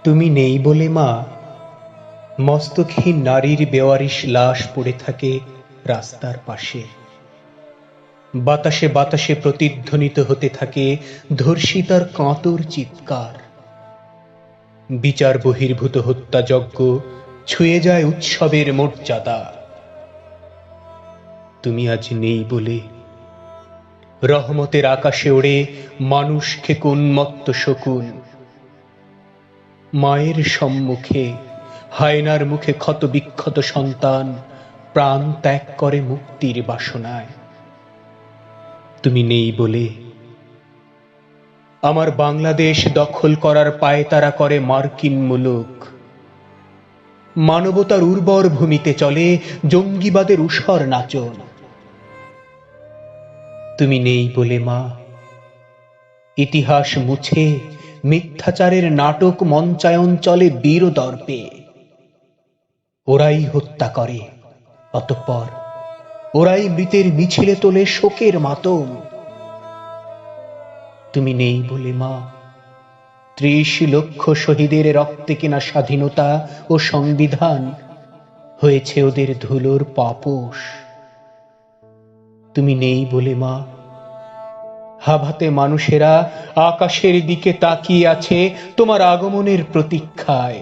তুমি নেই বলে মা, মস্তকহীন নারীর বেওয়ারিশ লাশ পড়ে থাকে রাস্তার পাশে। বাতাসে বাতাসে প্রতিধ্বনিত হতে থাকে ধর্ষিতার কাতর চিৎকার। বিচার বহির্ভূত হত্যাযজ্ঞ ছুঁয়ে যায় উৎসবের মর্যাদা। তুমি আজ নেই বলে রহমতের আকাশে ওড়ে মানুষ খেক উন্মত্ত শকুন। মায়ের সম্মুখে হায়নার মুখে ক্ষত বিক্ষত সন্তান প্রাণ ত্যাগ করে মুক্তির বাসনায়। তুমি নেই বলে আমার বাংলাদেশ দখল করার পায়তারা করে মার্কিন মুলুক। মানবতার উর্বর ভূমিতে চলে জঙ্গিবাদের ঊষর নাচন। তুমি নেই বলে মা, ইতিহাস মুছে মিথ্যাচারের নাটক মঞ্চায়ন চলে বীরদর্পে। ওরাই হত্যা করে, অতঃপর ওরাই মৃতের মিছিলে তোলে শোকের মাতম। তুমি নেই বলে মা, ৩০ লক্ষ শহীদের রক্তে কেনা স্বাধীনতা ও সংবিধান হয়েছে ওদের ধুলোর পাপোশ। তুমি নেই বলে মা, হাভাতে মানুষেরা আকাশের দিকে তাকিয়ে আছে তোমার আগমনের প্রতীক্ষায়।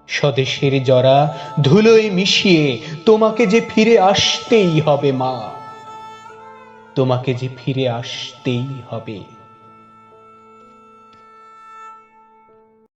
স্বদেশের জরা ধুলোয় মিশিয়ে তোমাকে যে ফিরে আসতেই হবে মা, তোমাকে যে ফিরে আসতেই হবে।